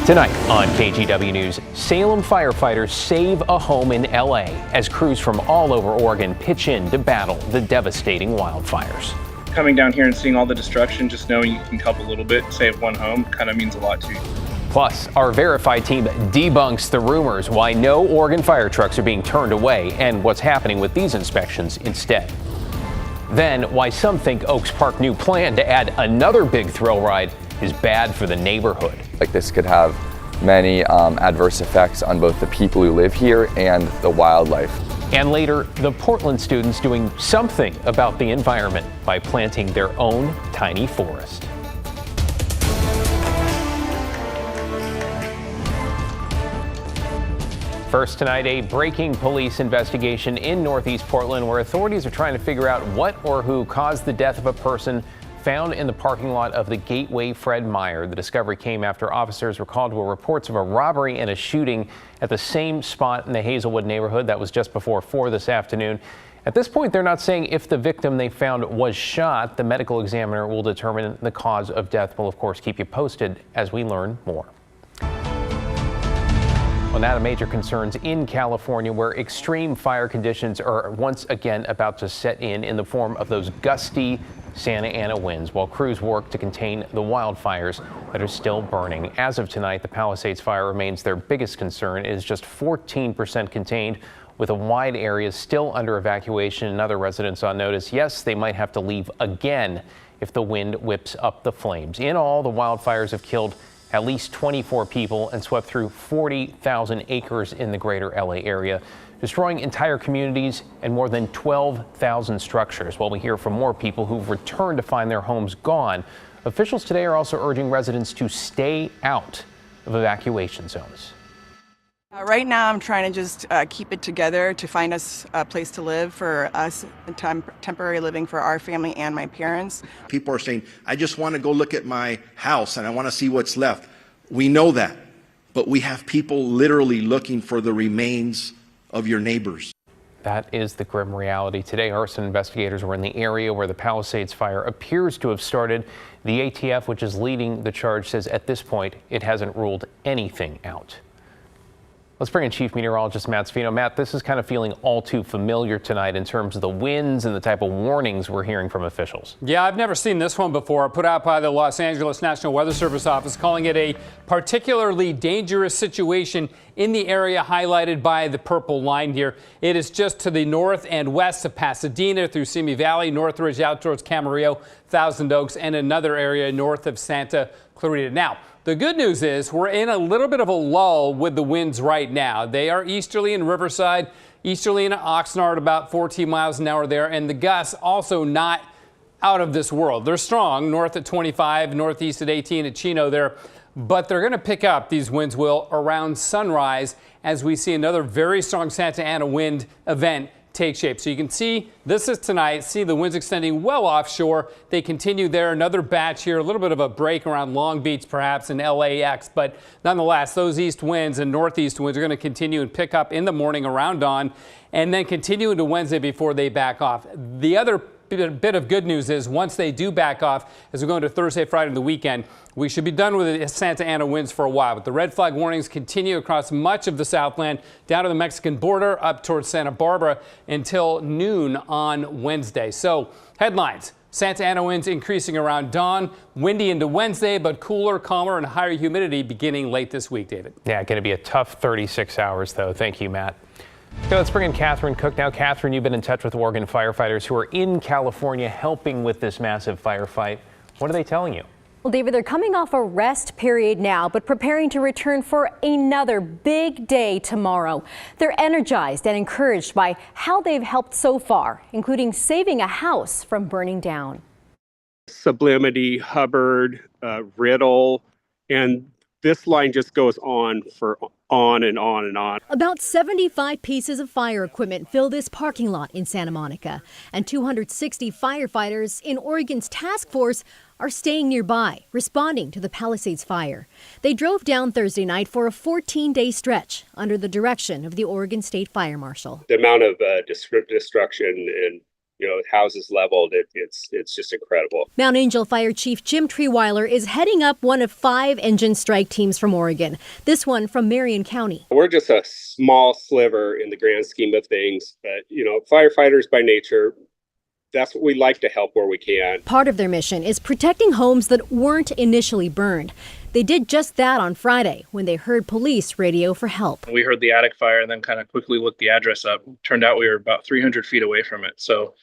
Tonight on KGW News, Salem firefighters save a home in LA as crews from all over Oregon pitch in to battle the devastating wildfires. Coming down here and seeing all the destruction, just knowing you can help a little bit, save one home, kind of means a lot to you. Plus, our Verified team debunks the rumors why no Oregon fire trucks are being turned away and what's happening with these inspections instead. Then, why some think Oaks Park's new plan to add another big thrill ride is bad for the neighborhood. Like this could have many adverse effects on both the people who live here and the wildlife. And later, the Portland students doing something about the environment by planting their own tiny forest. First tonight, a breaking police investigation in Northeast Portland where authorities are trying to figure out what or who caused the death of a person found in the parking lot of the Gateway Fred Meyer. The discovery came after officers were called to reports of a robbery and a shooting at the same spot in the Hazelwood neighborhood. That was just before 4 this afternoon. At this point, they're not saying if the victim they found was shot. The medical examiner will determine the cause of death. We'll, of course, keep you posted as we learn more. Well, now to major concerns in California, where extreme fire conditions are once again about to set in the form of those gusty Santa Ana winds, while crews work to contain the wildfires that are still burning. As of tonight, the Palisades fire remains their biggest concern. It is just 14% contained, with a wide area still under evacuation and other residents on notice. Yes, they might have to leave again if the wind whips up the flames. In all, the wildfires have killed at least 24 people and swept through 40,000 acres in the greater LA area, destroying entire communities and more than 12,000 structures. While we hear from more people who've returned to find their homes gone, officials today are also urging residents to stay out of evacuation zones. Right now, I'm trying to just keep it together to find us a place to live for us, temporary living for our family and my parents. People are saying, I just want to go look at my house and I want to see what's left. We know that, but we have people literally looking for the remains of your neighbors. That is the grim reality. Today, arson investigators were in the area where the Palisades fire appears to have started. The ATF, which is leading the charge, says at this point it hasn't ruled anything out. Let's bring in Chief Meteorologist Matt Sfino. Matt, this is kind of feeling all too familiar tonight in terms of the winds and the type of warnings we're hearing from officials. Yeah, I've never seen this one before. Put out by the Los Angeles National Weather Service office, calling it a particularly dangerous situation in the area highlighted by the purple line here. It is just to the north and west of Pasadena through Simi Valley, Northridge out towards Camarillo, Thousand Oaks, and another area north of Santa Clarita. Now, the good news is we're in a little bit of a lull with the winds right now. They are easterly in Riverside, easterly in Oxnard, about 14 miles an hour there, and the gusts also not out of this world. They're strong, north at 25, northeast at 18 at Chino there, but they're going to pick up, these winds will, around sunrise as we see another very strong Santa Ana wind event take shape. So you can see this is tonight. See the winds extending well offshore. They continue there. Another batch here, a little bit of a break around Long Beach, perhaps in LAX. But nonetheless, those east winds and northeast winds are going to continue and pick up in the morning around dawn and then continue into Wednesday before they back off. The other bit of good news is once they do back off, as we go into Thursday, Friday, and the weekend, we should be done with the Santa Ana winds for a while. But the red flag warnings continue across much of the Southland, down to the Mexican border, up towards Santa Barbara until noon on Wednesday. So headlines: Santa Ana winds increasing around dawn, windy into Wednesday, but cooler, calmer, and higher humidity beginning late this week, David. Yeah, going to be a tough 36 hours, though. Thank you, Matt. Okay, let's bring in Catherine Cook now. Catherine, you've been in touch with Oregon firefighters who are in California helping with this massive firefight. What are they telling you? Well, David, they're coming off a rest period now, but preparing to return for another big day tomorrow. They're energized and encouraged by how they've helped so far, including saving a house from burning down. Sublimity, Hubbard, Riddle, and this line just goes on for on and on and on. About 75 pieces of fire equipment fill this parking lot in Santa Monica, and 260 firefighters in Oregon's task force are staying nearby, responding to the Palisades fire. They drove down Thursday night for a 14-day stretch under the direction of the Oregon State Fire Marshal. The amount of destruction and houses leveled. It's just incredible. Mount Angel Fire Chief Jim Treeweiler is heading up one of 5 engine strike teams from Oregon. This one from Marion County. We're just a small sliver in the grand scheme of things, but firefighters by nature, that's what we like, to help where we can. Part of their mission is protecting homes that weren't initially burned. They did just that on Friday when they heard police radio for help. We heard the attic fire and then kind of quickly looked the address up. Turned out we were about 300 feet away from it. So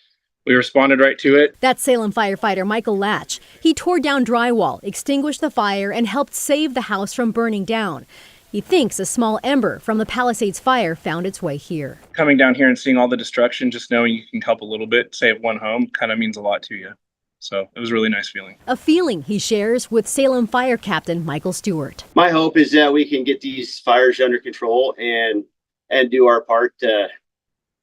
we responded right to it. That's Salem firefighter Michael Latch. He tore down drywall, extinguished the fire, and helped save the house from burning down. He thinks a small ember from the Palisades fire found its way here. Coming down here and seeing all the destruction, just knowing you can help a little bit, save one home, kind of means a lot to you. So it was a really nice feeling. A feeling he shares with Salem Fire Captain Michael Stewart. My hope is that we can get these fires under control and do our part to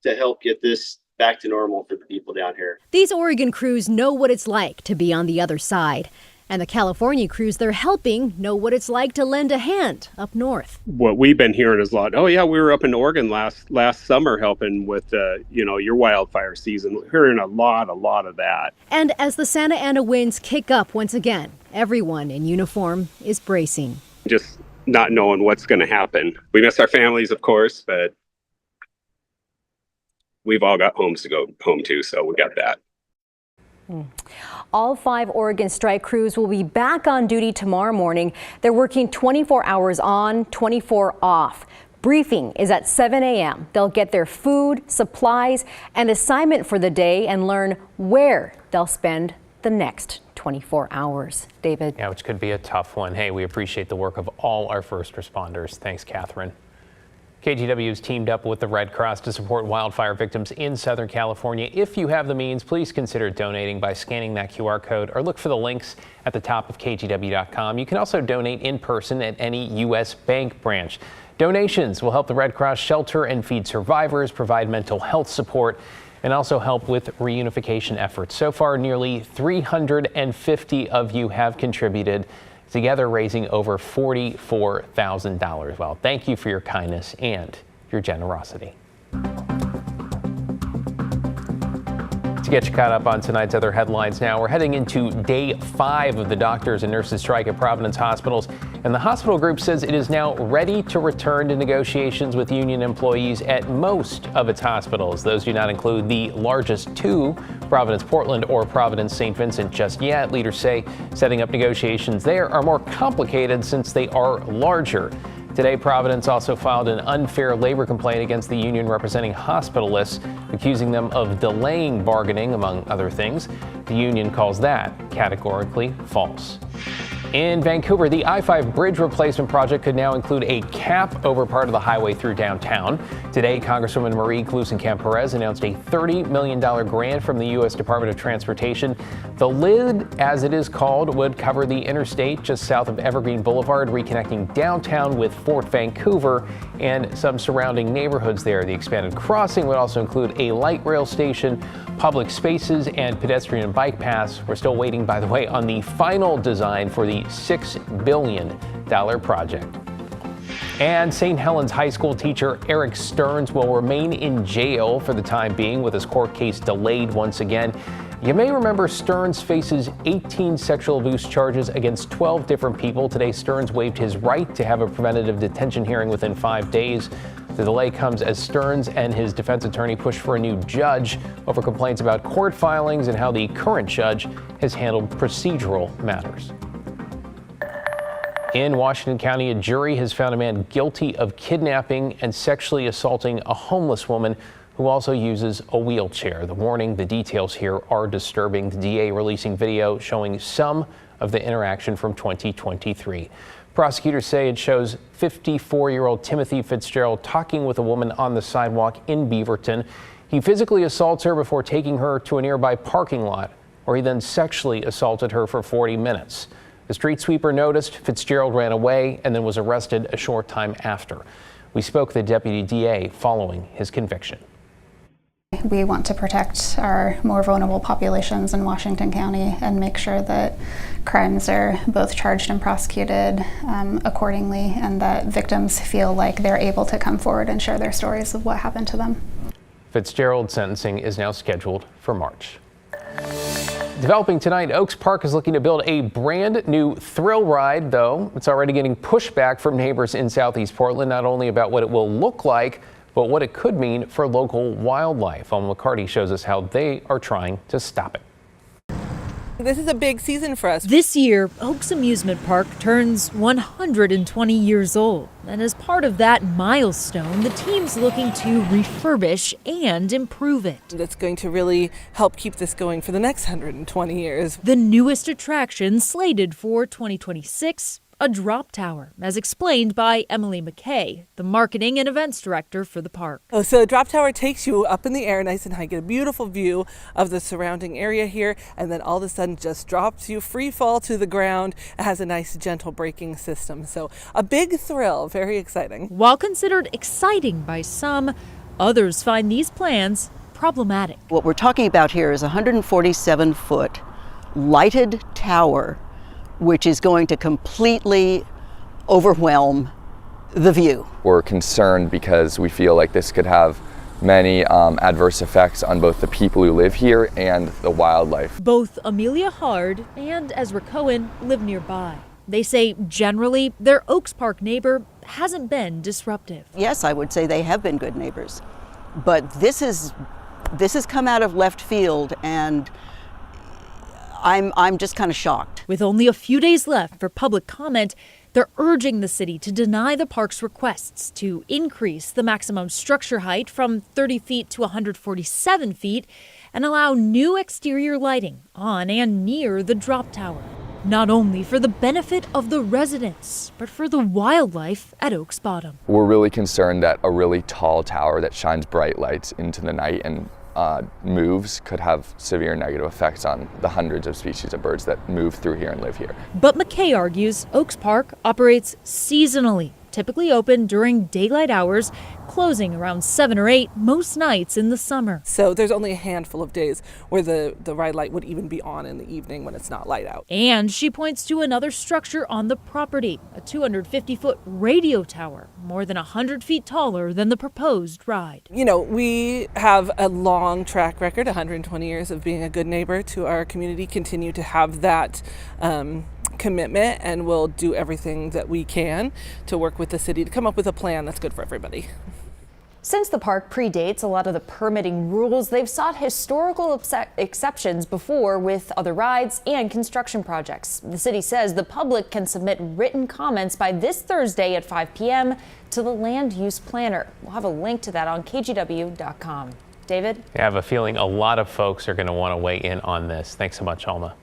help get this back to normal for the people down here. These Oregon crews know what it's like to be on the other side. And the California crews they're helping know what it's like to lend a hand up north. What we've been hearing is a lot. Oh yeah, we were up in Oregon last summer helping with your wildfire season. We're hearing a lot of that. And as the Santa Ana winds kick up once again, everyone in uniform is bracing. Just not knowing what's going to happen. We miss our families, of course, but we've all got homes to go home to, so we got that. All 5 Oregon strike crews will be back on duty tomorrow morning. They're working 24 hours on, 24 off. Briefing is at 7 a.m. They'll get their food, supplies, and assignment for the day and learn where they'll spend the next 24 hours. David? Yeah, which could be a tough one. Hey, we appreciate the work of all our first responders. Thanks, Catherine. KGW has teamed up with the Red Cross to support wildfire victims in Southern California. If you have the means, please consider donating by scanning that QR code or look for the links at the top of KGW.com. You can also donate in person at any U.S. bank branch. Donations will help the Red Cross shelter and feed survivors, provide mental health support, and also help with reunification efforts. So far, nearly 350 of you have contributed, together raising over $44,000. Well, thank you for your kindness and your generosity. To get you caught up on tonight's other headlines now, we're heading into day 5 of the doctors and nurses strike at Providence hospitals, and the hospital group says it is now ready to return to negotiations with union employees at most of its hospitals. Those do not include the largest 2, Providence Portland or Providence St. Vincent, just yet. Leaders say setting up negotiations there are more complicated since they are larger. Today, Providence also filed an unfair labor complaint against the union representing hospitalists, accusing them of delaying bargaining, among other things. The union calls that categorically false. In Vancouver, the I-5 bridge replacement project could now include a cap over part of the highway through downtown. Today, Congresswoman Marie Clusenkamp-Perez announced a $30 million grant from the U.S. Department of Transportation. The lid, as it is called, would cover the interstate just south of Evergreen Boulevard, reconnecting downtown with Fort Vancouver and some surrounding neighborhoods there. The expanded crossing would also include a light rail station, public spaces, and pedestrian and bike paths. We're still waiting, by the way, on the final design for the $6 billion project. And St. Helens High School teacher Eric Stearns will remain in jail for the time being, with his court case delayed once again. You may remember Stearns faces 18 sexual abuse charges against 12 different people. Today, Stearns waived his right to have a preventative detention hearing within 5 days. The delay comes as Stearns and his defense attorney push for a new judge over complaints about court filings and how the current judge has handled procedural matters. In Washington County, a jury has found a man guilty of kidnapping and sexually assaulting a homeless woman who also uses a wheelchair. The warning, the details here are disturbing. The DA releasing video showing some of the interaction from 2023. Prosecutors say it shows 54-year-old Timothy Fitzgerald talking with a woman on the sidewalk in Beaverton. He physically assaults her before taking her to a nearby parking lot, where he then sexually assaulted her for 40 minutes. The street sweeper noticed, Fitzgerald ran away and then was arrested a short time after. We spoke to the deputy DA following his conviction. We want to protect our more vulnerable populations in Washington County and make sure that crimes are both charged and prosecuted accordingly, and that victims feel like they're able to come forward and share their stories of what happened to them. Fitzgerald's sentencing is now scheduled for March. Developing tonight, Oaks Park is looking to build a brand new thrill ride, though it's already getting pushback from neighbors in Southeast Portland, not only about what it will look like, but what it could mean for local wildlife. Alma McCarty shows us how they are trying to stop it. This is a big season for us. This year, Oaks Amusement Park turns 120 years old. And as part of that milestone, the team's looking to refurbish and improve it. That's going to really help keep this going for the next 120 years. The newest attraction slated for 2026, a drop tower, as explained by Emily McKay, the marketing and events director for the park. So the drop tower takes you up in the air nice and high, get a beautiful view of the surrounding area here, and then all of a sudden just drops you free fall to the ground. It has a nice gentle braking system. So a big thrill, very exciting. While considered exciting by some, others find these plans problematic. What we're talking about here is a 147-foot lighted tower which is going to completely overwhelm the view. We're concerned because we feel like this could have many adverse effects on both the people who live here and the wildlife. Both Amelia Hard and Ezra Cohen live nearby. They say generally their Oaks Park neighbor hasn't been disruptive. Yes, I would say they have been good neighbors, but this has come out of left field, and I'm just kind of shocked. With only a few days left for public comment, they're urging the city to deny the park's requests to increase the maximum structure height from 30 feet to 147 feet and allow new exterior lighting on and near the drop tower. Not only for the benefit of the residents, but for the wildlife at Oaks Bottom. We're really concerned that a really tall tower that shines bright lights into the night and moves could have severe negative effects on the hundreds of species of birds that move through here and live here. But McKay argues Oaks Park operates seasonally, typically open during daylight hours, closing around 7 or 8 most nights in the summer. So there's only a handful of days where the ride light would even be on in the evening when it's not light out. And she points to another structure on the property, a 250-foot radio tower, more than 100 feet taller than the proposed ride. You know, we have a long track record, 120 years of being a good neighbor to our community, continue to have that commitment, and we'll do everything that we can to work with the city to come up with a plan that's good for everybody. Since the park predates a lot of the permitting rules, they've sought historical exceptions before with other rides and construction projects. The city says the public can submit written comments by this Thursday at 5 p.m. to the land use planner. We'll have a link to that on KGW.com. David? I have a feeling a lot of folks are going to want to weigh in on this. Thanks so much, Alma.